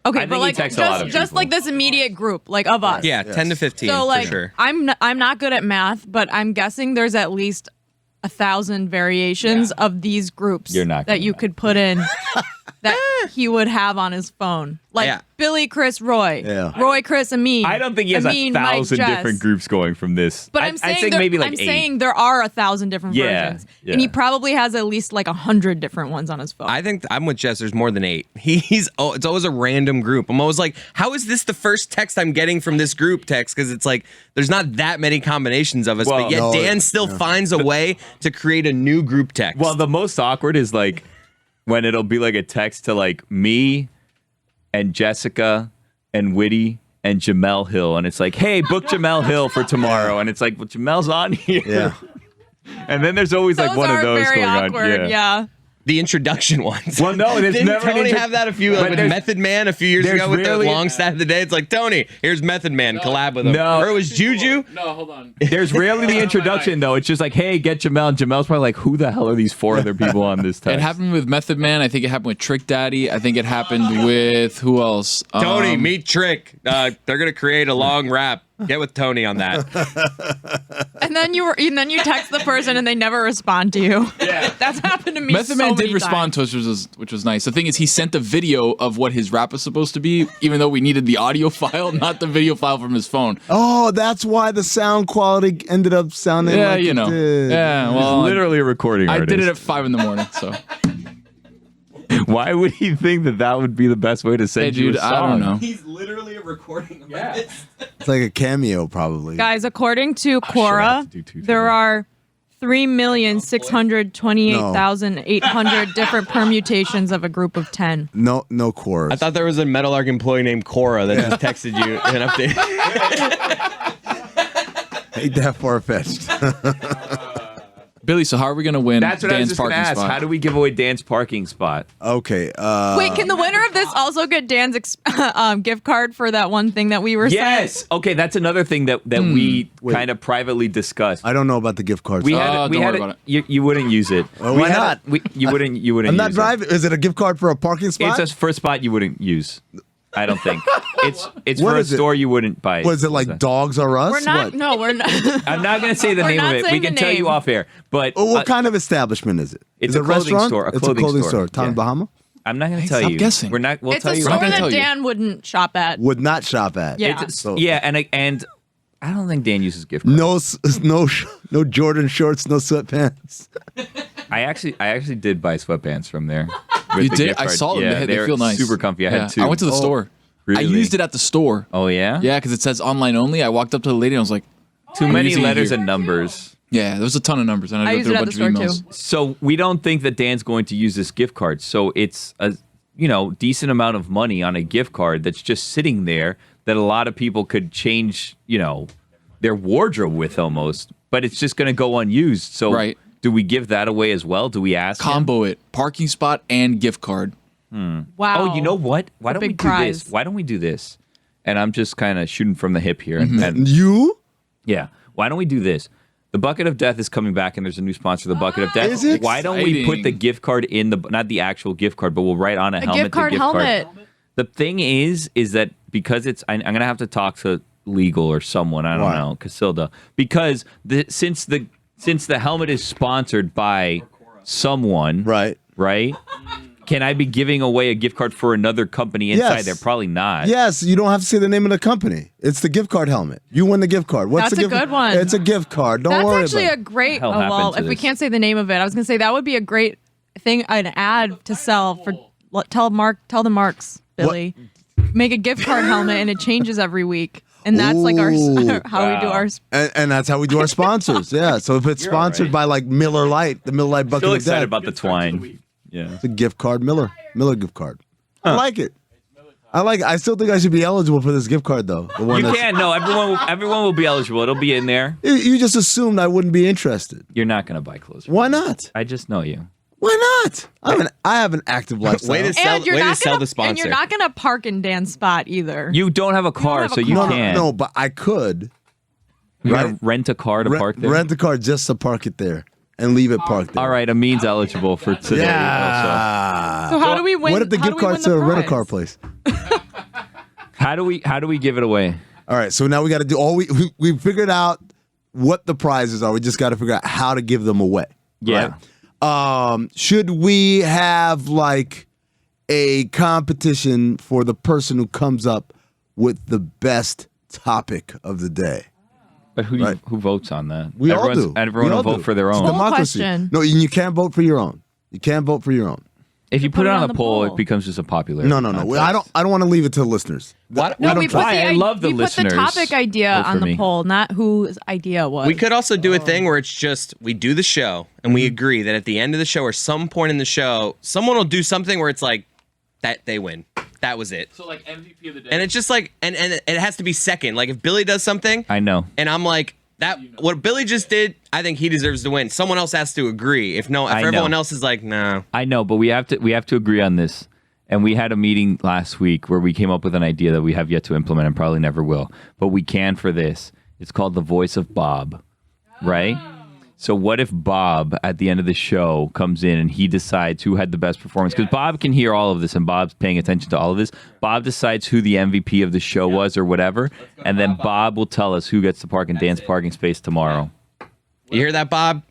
J: Okay,
G: I
J: but
G: think he
J: like
G: texts a lot of
J: just
G: people.
J: like this immediate group like of us.
H: Yeah, 10 to 15
J: So like
H: for sure.
J: I'm not good at math, but I'm guessing there's at least 1,000 variations of these groups
G: You're not
J: that
G: good
J: you
G: at
J: could put in that he would have on his phone. Like
H: Yeah.
J: Billy, Chris, Roy.
F: Yeah.
J: Roy, Chris, Amin.
G: I don't think he has
J: Amin, Mike,
G: 1,000
J: Jess.
G: different groups going from this.
J: But
G: I
J: I'm saying
G: think
J: there,
G: maybe like
J: I'm
G: 8.
J: saying there are 1,000 different
G: Yeah,
J: versions,
G: yeah.
J: and he probably has at least like 100 different ones on his phone.
H: I think I'm with Jess. There's more than 8. It's always a random group. I'm always like, how is this the first text I'm getting from this group text? Because it's like there's not that many combinations of us,
G: Well,
H: but yet
F: no,
H: Dan still finds a way to create a new group text.
G: Well, the most awkward is like when it'll be like a text to like me and Jessica and Whitty and Jamel Hill, and it's like, hey, book Jamel Hill for tomorrow, and it's like, well, Jamel's on here.
F: Yeah.
G: And then there's always like one
J: are
G: of those
J: very
G: going
J: awkward,
G: on.
J: yeah.
H: the introduction ones.
G: Well, no, there's
H: Didn't
G: never an
H: Tony
G: intro-
H: have that a few
G: But
H: with
G: there's-
H: Method Man a few years
G: there's
H: ago with
G: rarely-
H: the long stat of the day? It's like, Tony, here's Method Man, collab with him.
G: No.
H: Or it was Juju.
I: No, hold on.
G: There's rarely the introduction though. It's just like, hey, get Jamel. And Jamel's probably like, who the hell are these 4 other people on this text?
D: It happened with Method Man. I think it happened with Trick Daddy. I think it happened with who else?
H: Tony, meet Trick. They're gonna create a long rap. Get with Tony on that.
J: And then you text the person and they never respond to you. Yeah, that's happened to me.
D: Method Man did respond to us, which was nice. The thing is, he sent the video of what his rap was supposed to be, even though we needed the audio file, not the video file from his phone.
F: Oh, that's why the sound quality ended up sounding like it did.
D: Yeah, well,
G: He's literally a recording artist.
D: I did it at 5 a.m, so.
G: Why would he think that would be the best way to send you a song?
D: I don't know.
H: He's literally a recording artist.
F: It's like a cameo, probably.
J: Guys, according to Quora, there are 3,628,800 different permutations of a group of 10.
F: No Quora.
H: I thought there was a Metal Arc employee named Cora that just texted you an update.
F: Ain't that far-fetched.
D: Billy, so how are we going to win
G: That's what
D: Dan's
G: I was just going to
D: parking
G: ask.
D: spot?
G: How do we give away Dan's parking spot?
F: Okay.
J: Wait, can the winner of this also get Dan's gift card for that one thing that we were saying?
G: Yes. Okay, that's another thing that we kind of privately discussed.
F: I don't know about the gift cards.
G: We had it. You wouldn't use it.
F: Why not?
G: You wouldn't.
F: I'm not
G: use
F: driving. Is it a gift card for a parking spot?
G: It's a first spot you wouldn't use. I don't think it's
F: What
G: for a
F: is it?
G: store you wouldn't buy.
F: Was it like Dogs R Us?
J: We're not.
F: What?
J: No, we're not.
G: I'm not going to say the
J: We're
G: name
J: not
G: of it. We
J: saying
G: can
J: the
G: tell you
J: name.
G: off air. But
F: What kind of establishment is it?
G: It's
F: Is it
G: a clothing
F: restaurant?
G: store.
F: It's a clothing store. Tommy
G: Yeah.
F: Bahama?
G: I'm not going to
D: Hey,
G: tell
D: stop
G: you.
D: guessing.
G: We'll
J: It's
G: tell
J: a
G: you.
J: store
D: gonna
J: that
D: tell you.
J: Dan wouldn't shop at.
F: Would not shop at.
J: Yeah.
G: And I don't think Dan uses gift cards.
F: No Jordan shorts, no sweatpants.
G: I actually did buy sweatpants from there. with
D: You
G: the
D: did?
G: gift
D: I
G: card.
D: saw them.
G: Yeah,
D: They feel nice.
G: Super comfy. I had two.
D: I went to the store.
G: Really?
D: I used it at the store.
G: Oh yeah.
D: Yeah, because it says online only. I walked up to the lady and I was like,
G: Too
D: I'm
G: many
D: using it
G: letters
D: here.
G: and numbers.
D: Yeah, there was a ton of numbers, and I
J: I
D: went
J: used
D: through
J: it
D: a
J: at
D: bunch
J: the
D: of
J: store,
D: emails.
J: too.
G: So we don't think that Dan's going to use this gift card. So it's a decent amount of money on a gift card that's just sitting there that a lot of people could change, their wardrobe with almost. But it's just going to go unused. So
D: Right.
G: do we give that away as well? Do we ask him?
D: Combo it. Parking spot and gift card.
J: Wow.
G: Oh, you know what? Why don't we
J: big
G: do
J: prize.
G: this? Why don't we do this? And I'm just kind of shooting from the hip here.
D: Mm-hmm.
G: And
F: You?
G: yeah. Why don't we do this? The Bucket of Death is coming back, and there's a new sponsor, the Bucket of Death.
F: Is it?
G: Why don't we put
D: Exciting.
G: the gift card in not the actual gift card, but we'll write on a helmet.
J: gift card
G: the gift
J: helmet.
G: Card. The thing is that because I'm going to have to talk to legal or someone, I don't
F: Why?
G: know, Casilda, because since the helmet is sponsored by someone,
F: Right.
G: Can I be giving away a gift card for another company inside
F: Yes.
G: there? Probably not.
F: Yes, you don't have to say the name of the company. It's the gift card helmet. You win the gift card. What's
J: That's
F: the
J: a
F: gift
J: good one.
F: It's a gift card. Don't
J: That's
F: worry
J: actually
F: about
J: a
F: it.
J: great.
G: Hell
J: Oh, well,
G: happened to
J: if we
G: this.
J: can't say the name of it, I was gonna say that would be a great thing, an ad to sell for. Tell the marks, Billy. Make a gift card helmet, and it changes every week, and that's like our
F: Ooh.
J: how we do our.
F: And that's how we do our sponsors. Yeah. So if it's sponsored by like Miller Lite, the Miller Lite Bucket
G: Still
F: of
G: excited
F: Death,
G: about the Twine. Yeah.
F: it's a gift card, Miller gift card. I like it. I still think I should be eligible for this gift card though. The one
G: You
F: that's-
G: can. No, everyone will be eligible. It'll be in there.
F: You just assumed I wouldn't be interested.
G: You're not going to buy clothes.
F: Why not?
G: I just know you.
F: Why not? I have an active lifestyle.
H: Way to sell,
J: And you're
H: way to
J: not
H: sell
J: gonna,
H: the sponsor.
J: and you're not gonna park in Dan's spot either.
G: You don't have a car,
J: have a
G: so you
J: car.
G: can't.
F: No, but I could
G: You
F: right?
G: gotta rent a car to park there.
F: rent the car just to park it there and leave it parked there.
G: All right, Amin's eligible for today.
F: Yeah.
J: so how do we win?
F: What if the
J: how
F: gift
J: do we
F: card's
J: win
F: to
J: the
F: a rent-a-car
J: prize?
F: place?
G: How do we give it away?
F: All right, so now we got to do we figured out what the prizes are. We just got to figure out how to give them away.
G: Yeah.
F: Right? Should we have like a competition for the person who comes up with the best topic of the day?
G: But
F: Right.
G: who votes on that?
F: We all
G: Everyone's-
F: do.
G: Everyone
F: We
G: will
F: all
G: vote
F: do.
G: for their
F: It's
G: own.
F: democracy.
J: question.
F: No, and you can't vote for your own. You can't vote for your own.
G: If you put it on the poll,
J: poll.
G: it becomes just a popular.
F: No.
G: contest.
F: I don't want to leave it to the listeners.
J: No, we put
G: Why?
J: the
G: I love the
J: we put the
G: listeners.
J: topic idea
G: Vote
J: on
G: for
J: the
G: me.
J: poll, not whose idea it was.
H: We could also do a thing where it's just we do the show and we agree that at the end of the show or some point in the show, someone will do something where it's like that they win. That was it.
D: So like MVP of the day.
H: And it's just like and it has to be second. Like if Billy does something
G: I know.
H: and I'm like that what Billy just did, I think he deserves to win. Someone else has to agree. If
G: I know.
H: everyone else is like, no.
G: I know, but we have to agree on this. And we had a meeting last week where we came up with an idea that we have yet to implement and probably never will. But we can for this. It's called the Voice of Bob, right? So what if Bob, at the end of the show, comes in and he decides who had the best performance? Because Bob can hear all of this, and Bob's paying attention to all of this. Bob decides who the MVP of the show was or whatever, and then Bob will tell us who gets to park in Dan's parking space tomorrow.
H: You hear that, Bob?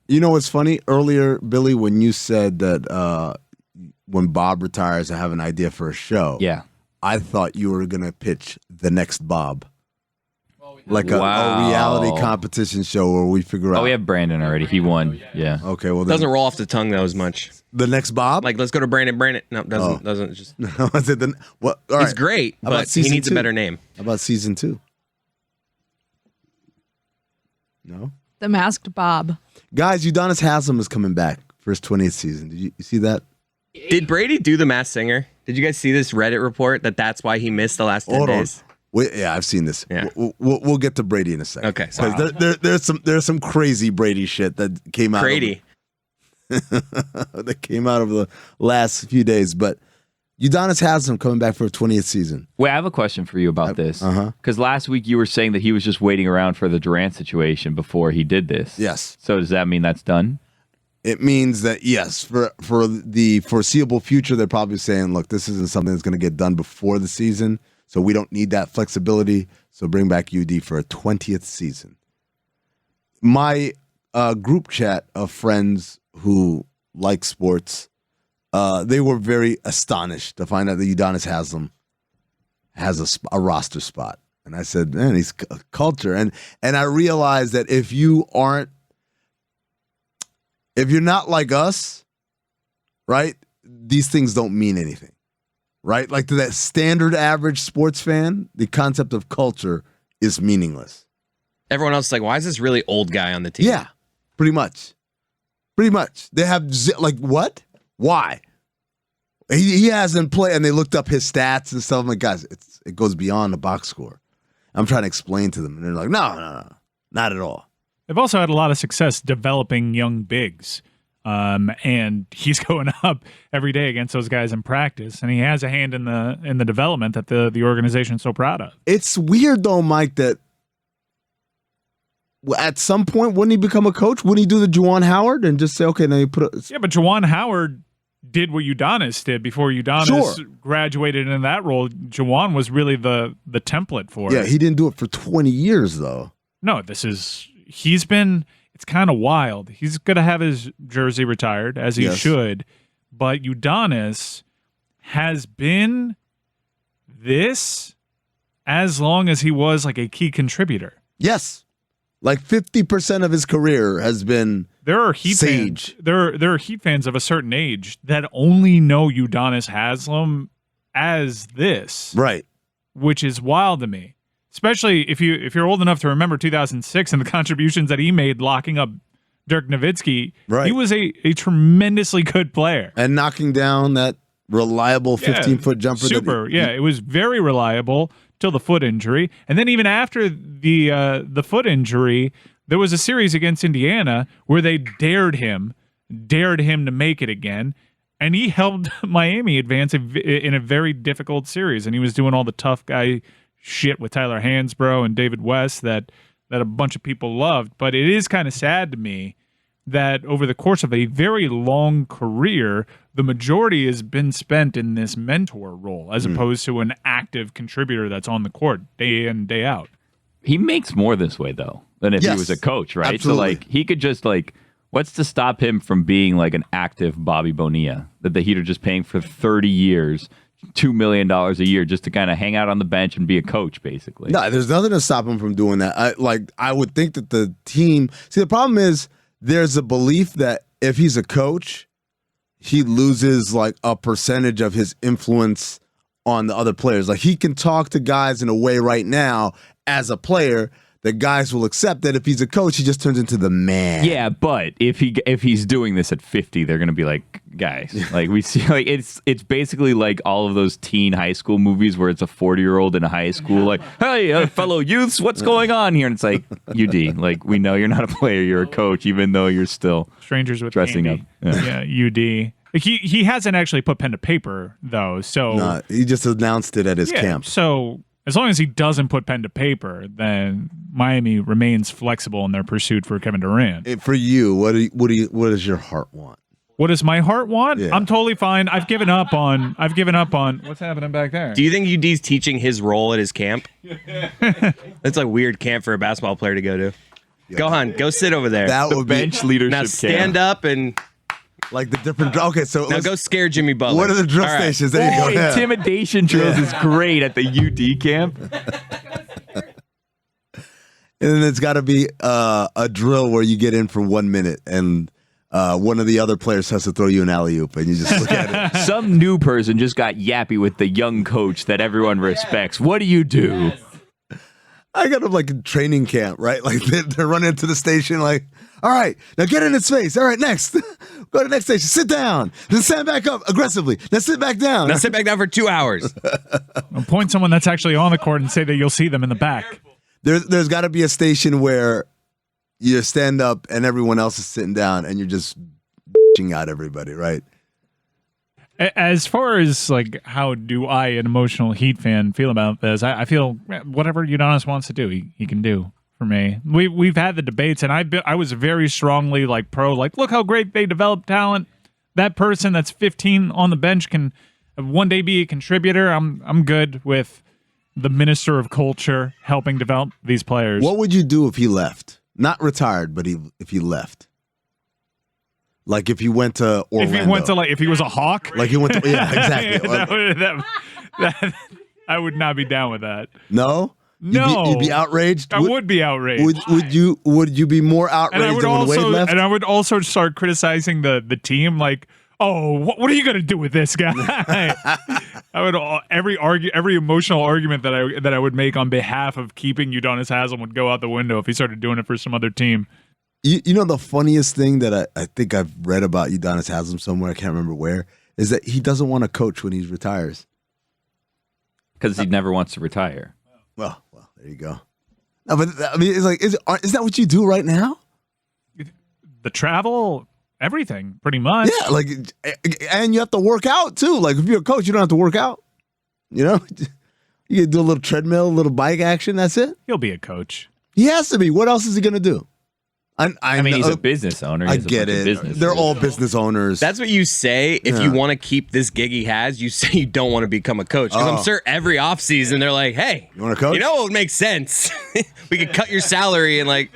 F: You know what's funny? Earlier, Billy, when you said that when Bob retires, I have an idea for a show.
G: Yeah.
F: I thought you were going to pitch the next Bob. Like a reality competition show where we figure out.
G: Oh, we have Brandon already. He won. Yeah.
F: Okay, well,
H: Doesn't roll off the tongue, though, as much.
F: The next Bob?
H: Like, let's go to Brandon. No, doesn't just.
F: No, I said what? All
H: He's
F: right.
H: great,
F: How about
H: but he
F: season
H: needs
F: 2?
H: a better name.
F: How about season 2? No?
J: The Masked Bob.
F: Guys, Udonis Haslem is coming back for his 20th season. Did you see that?
H: Did Brady do the Masked Singer? Did you guys see this Reddit report that's why he missed the last 10
F: Hold on.
H: days?
F: Yeah, I've seen this.
H: Yeah.
F: We'll get to Brady in a second.
H: Okay, sorry.
F: Because there's some crazy Brady shit that came out.
H: Brady.
F: That came out over the last few days. But Udonis Haslem coming back for a 20th season.
G: Wait, I have a question for you about this. Because last week you were saying that he was just waiting around for the Durant situation before he did this.
F: Yes.
G: So does that mean that's done?
F: It means that, yes, for the foreseeable future, they're probably saying, look, this isn't something that's going to get done before the season, so we don't need that flexibility, so bring back UD for a 20th season. My group chat of friends who like sports, they were very astonished to find out that Udonis Haslem has a roster spot. And I said, man, he's culture. And I realized that if you're not like us, right, these things don't mean anything, right? Like to that standard average sports fan, the concept of culture is meaningless.
H: Everyone else is like, why is this really old guy on the team?
F: Yeah, pretty much. Pretty much. They have, like, what? Why? He hasn't played, and they looked up his stats and stuff. I'm like, guys, it goes beyond the box score. I'm trying to explain to them, and they're like, no, not at all.
E: They've also had a lot of success developing young bigs. And he's going up every day against those guys in practice, and he has a hand in the development that the organization's so proud of.
F: It's weird though, Mike, that at some point wouldn't he become a coach? Wouldn't he do the Juwan Howard and just say, okay, now you put a
E: Yeah, but Juwan Howard did what Udonis did before Udonis graduated into that role. Juwan was really the template for it.
F: Yeah, he didn't do it for 20 years though.
E: No, it's kind of wild. He's going to have his jersey retired, as he should, but Udonis has been this as long as he was like a key contributor.
F: Yes. Like 50% of his career has been
E: there are Heat
F: Sage.
E: Fans, there are Heat fans of a certain age that only know Udonis Haslem as this.
F: Right.
E: Which is wild to me. Especially if you're old enough to remember 2006 and the contributions that he made locking up Dirk Nowitzki.
F: Right.
E: He was a tremendously good player.
F: And knocking down that reliable 15-foot jumper.
E: Super. It was very reliable till the foot injury. And then even after the foot injury, there was a series against Indiana where they dared him to make it again. And he helped Miami advance in a very difficult series. And he was doing all the tough guy shit with Tyler Hansbrough and David West that a bunch of people loved. But it is kind of sad to me that over the course of a very long career, the majority has been spent in this mentor role as opposed to an active contributor that's on the court day in, day out.
G: He makes more this way, though, than if he was a coach, right?
F: Absolutely.
G: So, like, he could just, like, what's to stop him from being, like, an active Bobby Bonilla that the Heat are just paying for 30 years, $2 million a year just to kind of hang out on the bench and be a coach, basically.
F: No, there's nothing to stop him from doing that. I would think that the team. See, the problem is there's a belief that if he's a coach, he loses like a percentage of his influence on the other players. Like he can talk to guys in a way right now as a player that guys will accept that if he's a coach, he just turns into the man.
G: Yeah, but if he's doing this at 50, they're gonna be like, guys, like we see, like it's basically like all of those teen high school movies where it's a 40-year-old in a high school, like, hey, fellow youths, what's going on here? And it's like, UD, like we know you're not a player, you're a coach, even though you're still
E: strangers with
G: dressing
E: candy.
G: up.
E: Yeah, UD. He hasn't actually put pen to paper though, so
F: he just announced it at his camp.
E: So as long as he doesn't put pen to paper, then Miami remains flexible in their pursuit for Kevin Durant.
F: For you, what does your heart want?
E: What does my heart want?
F: Yeah.
E: I'm totally fine. I've given up on what's happening back there.
H: Do you think UD's teaching his role at his camp? That's a weird camp for a basketball player to go to. Yeah. Go on, go sit over there.
F: That would
G: bench
F: be
G: leadership.
H: Now stand
G: camp.
H: up and
F: like the different. Okay, so
H: now go scare Jimmy Butler.
F: What are the drill stations? There you go. Yeah.
G: Intimidation drills is great at the UD camp.
F: And then it's got to be a drill where you get in for 1 minute and one of the other players has to throw you an alley-oop and you just look at it.
G: Some new person just got yappy with the young coach that everyone respects. What do you do?
F: I got them like in training camp, right? Like they're running into the station like, all right, now get in its face. All right, next. Go to the next station. Sit down. Then stand back up aggressively. Now sit back down.
H: Now sit back down for 2 hours.
E: Point someone that's actually on the court and say that you'll see them in the back.
F: There's got to be a station where you stand up and everyone else is sitting down and you're just out everybody, right?
E: As far as like how do I, an emotional Heat fan, feel about this, I feel whatever Udonis wants to do, he can do for me. We've had the debates, and I was very strongly like pro, like look how great they develop talent. That person that's 15 on the bench can one day be a contributor. I'm good with the minister of culture helping develop these players.
F: What would you do if he left? Not retired, but if he left. Like if he went to Orlando.
E: If he was a Hawk?
F: Like he went to, yeah, exactly.
E: that, I would not be down with that.
F: No?
E: No.
F: You'd be outraged?
E: I would be outraged.
F: Would you be more outraged than when Wade left?
E: And I would also start criticizing the team like, oh, what are you going to do with this guy? I would every emotional argument that I would make on behalf of keeping Udonis Haslem would go out the window if he started doing it for some other team.
F: You know the funniest thing that I think I've read about Udonis Haslem somewhere, I can't remember where, is that he doesn't want to coach when he retires.
G: Because he never wants to retire.
F: Well, there you go. No, but I mean, it's like, is that what you do right now?
E: The travel, everything, pretty much.
F: Yeah, like, and you have to work out too. Like, if you're a coach, you don't have to work out. You know, you can do a little treadmill, a little bike action. That's it.
E: He'll be a coach.
F: He has to be. What else is he gonna do?
G: I mean, he's a business owner.
F: I get it. They're all business owners.
H: That's what you say if you want to keep this gig he has. You say you don't want to become a coach. Because I'm sure every offseason they're like, hey,
F: you want to coach?
H: You know what would make sense? We could cut your salary and like.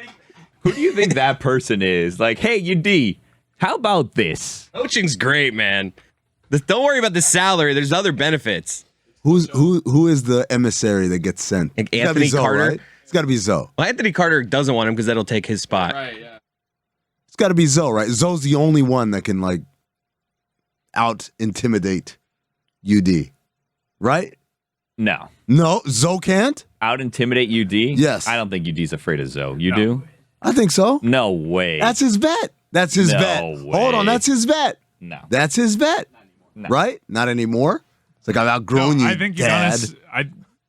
G: Who do you think that person is? Like, hey, UD, how about this?
H: Coaching's great, man. Don't worry about the salary. There's other benefits.
F: Who is the emissary that gets sent?
H: Like Anthony Carter.
F: Right? It's got to be Zoe.
H: Well, Anthony Carter doesn't want him because that'll take his spot.
I: Right, yeah.
F: It's got to be Zoe, right? Zoe's the only one that can like out-intimidate UD, right?
G: No,
F: Zoe can't
G: out-intimidate UD.
F: Yes,
G: I don't think UD's afraid of Zoe. You do?
F: I think so.
G: No way.
F: That's his bet. That's his bet.
G: Way.
F: Hold on, that's his bet.
G: No,
F: that's his bet.
G: No.
F: Right? Not anymore. It's like I've outgrown you.
E: I think
F: Dad.
E: I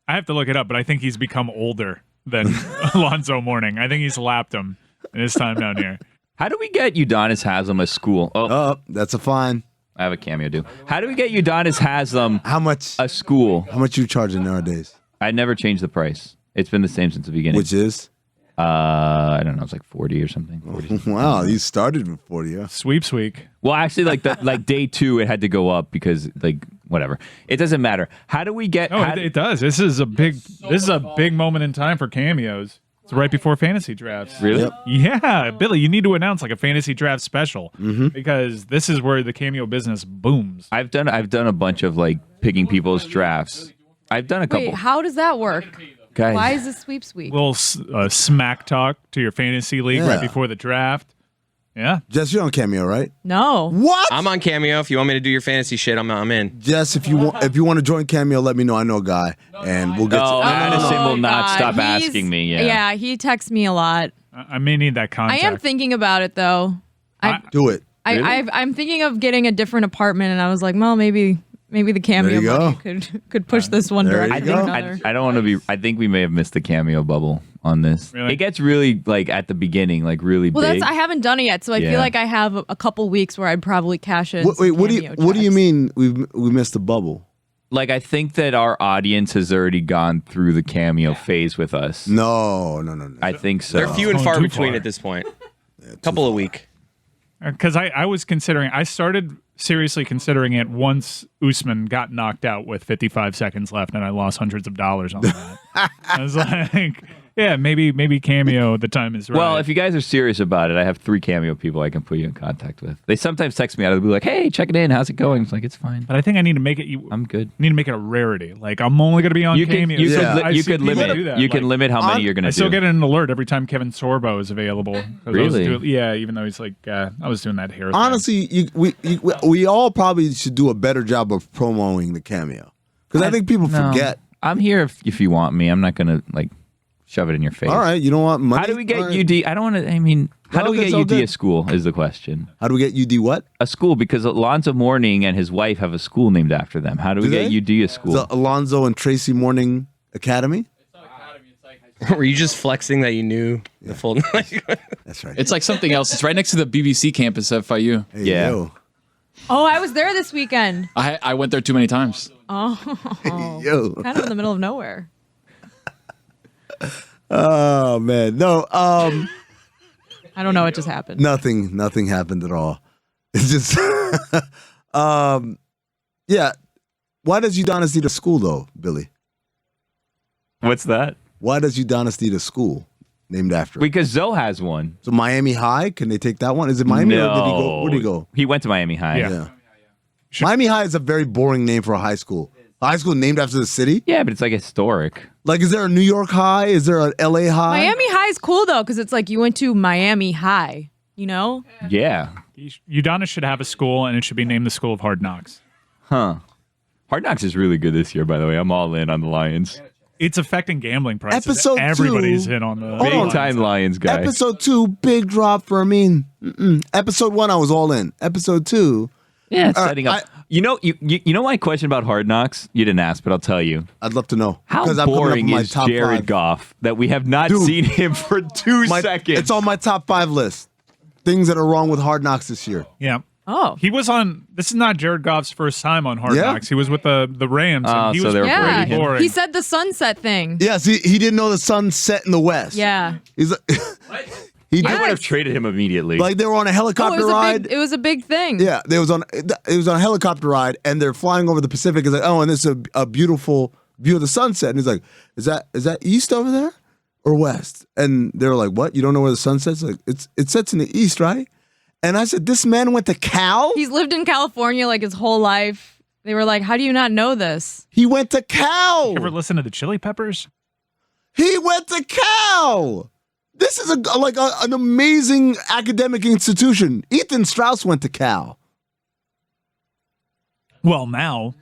E: have to look it up, but I think he's become older than Alonzo Mourning. I think he's lapped him in his time down here.
G: How do we get Udonis Haslem a school?
F: Oh, that's a fine.
G: I have a Cameo do. How do we get Udonis Haslem a school?
F: How much you charging nowadays?
G: I never changed the price. It's been the same since the beginning.
F: Which is?
G: I don't know. It's like 40 or something. 40.
F: Wow, you started with 40. Yeah.
E: Sweeps week.
G: Well, actually, like day 2, it had to go up because like whatever. It doesn't matter. How do we get?
E: No, it does. This is a big moment in time for cameos. It's right before fantasy drafts.
G: Really?
F: Yep.
E: Yeah, Billy, you need to announce like a fantasy draft special because this is where the cameo business booms.
G: I've done a bunch of like picking people's drafts. I've done a couple.
J: Wait, how does that work?
G: Guys.
J: Why is this sweeps week?
E: Little smack talk to your fantasy league right before the draft. Yeah.
F: Jess, you're on Cameo, right?
J: No.
F: What?
H: I'm on Cameo. If you want me to do your fantasy shit, I'm in.
F: Jess, if you want to join Cameo, let me know. I know a guy, and we'll get.
G: Madison will not stop
J: He's-
G: asking me. Yeah.
J: Yeah, he texts me a lot.
E: I may need that contact.
J: I am thinking about it though.
F: Do it.
J: I'm thinking of getting a different apartment, and I was like, well, maybe the cameo money could push this one
F: There you
J: direction.
F: go.
J: or another.
G: I don't want to be. I think we may have missed the Cameo bubble on this.
E: Really?
G: It gets really like at the beginning, like really
J: Well,
G: big.
J: I haven't done it yet, so I
G: Yeah.
J: feel like I have a couple weeks where I'd probably cash in.
F: What do you mean we missed the bubble?
G: Like, I think that our audience has already gone through the Cameo phase with us.
F: No.
G: I think so.
H: They're few and
E: Going
H: far
E: too
H: between
E: far.
H: at this point. Couple a week.
E: Because I was considering, I started seriously considering it once Usman got knocked out with 55 seconds left, and I lost hundreds of dollars on that. I was like, yeah, maybe Cameo. The time is right.
G: Well, if you guys are serious about it, I have 3 Cameo people I can put you in contact with. They sometimes text me out of the blue like, "Hey, check it in. How's it going?" It's like, it's fine.
E: but I think I need to make it.
G: I'm good.
E: Need to make it a rarity. Like I'm only going to be on
G: You
E: Cameo.
G: can, you
E: So
G: could,
E: I
G: you
E: see
G: could
E: people
G: limit.
E: do that.
G: You can
E: Like,
G: limit how many you're going to
E: I
G: do.
E: still get an alert every time Kevin Sorbo is available. 'Cause I was
G: Really?
E: yeah, even though he's like, I was doing that hair. thing.
F: Honestly, we all probably should do a better job of promoting the Cameo because I think people forget.
G: I'm here if you want me. I'm not going to like shove it in your face.
F: All right, you don't want money.
G: How do we get
F: All right.
G: UD? I don't want to. I mean, how do we
F: it's
G: get
F: all
G: UD
F: good.
G: a school? Is the question.
F: How do we get UD what?
G: A school because Alonzo Mourning and his wife have a school named after them. How do we get
F: they?
G: UD a school?
F: The Alonzo and Tracy Morning Academy?
H: Were you just flexing that you knew the full?
F: That's right.
K: It's like something else. It's right next to the BBC campus at FIU.
F: Hey,
G: Yeah.
F: Yo.
J: Oh, I was there this weekend.
K: I went there too many times.
J: Oh,
F: Yo.
J: kind of in the middle of nowhere.
F: Oh man. No,
J: I don't know what just happened.
F: nothing happened at all. It's just yeah. Why does Udonis need a school though, Billy?
G: What's that?
F: Why does Udonis need a school named after him?
G: Because Zoe has one.
F: So Miami High, can they take that one? Is it Miami or did he go? Where did he go?
G: He went to Miami High.
E: Yeah.
F: Miami High is a very boring name for a high school. A high school named after the city?
G: Yeah, but it's like historic.
F: Like, is there a New York High? Is there an LA High?
J: Miami High is cool though, because it's like you went to Miami High. You know?
G: Yeah.
E: Udonis should have a school, and it should be named the School of Hard Knocks.
G: Huh. Hard Knocks is really good this year, by the way. I'm all in on the Lions.
E: It's affecting gambling prices.
F: Episode 2.
E: Everybody's in on the
G: Big time Lions guy.
F: Episode 2, big drop for Amin. Episode 1, I was all in. Episode 2,
G: Yeah, it's setting up. You know my question about Hard Knocks? You didn't ask, but I'll tell you.
F: I'd love to know.
G: How
F: 'Cause I'm coming up
G: boring
F: with my
G: is
F: top
G: Jared
F: 5.
G: Goff that we have not
F: Dude.
G: seen him for 2 seconds?
F: It's on my top 5 list. Things that are wrong with Hard Knocks this year.
E: Yeah.
J: Oh.
E: He was on. This is not Jared Goff's first time on Hard
F: Yeah.
E: Knocks. He was with the Rams.
G: Oh,
E: and he
G: so
E: was
G: they were
J: Yeah.
G: Brady him.
E: boring.
J: He said the sunset thing.
F: Yeah, see, he didn't know the sun set in the west.
J: Yeah.
F: He's like, he
G: I
F: did,
G: would have traded him immediately.
F: like they were on a
J: Oh,
F: helicopter ride.
J: it was a big thing.
F: Yeah, it was on a helicopter ride, and they're flying over the Pacific. It's like, oh, and this is a beautiful view of the sunset. And he's like, is that east over there or west? And they were like, what? You don't know where the sun sets? Like, it sets in the east, right? And I said, this man went to Cal.
J: He's lived in California like his whole life. They were like, how do you not know this?
F: He went to Cal.
E: You ever listen to the Chili Peppers?
F: He went to Cal. This is an amazing academic institution. Ethan Strauss went to Cal.
E: Well, now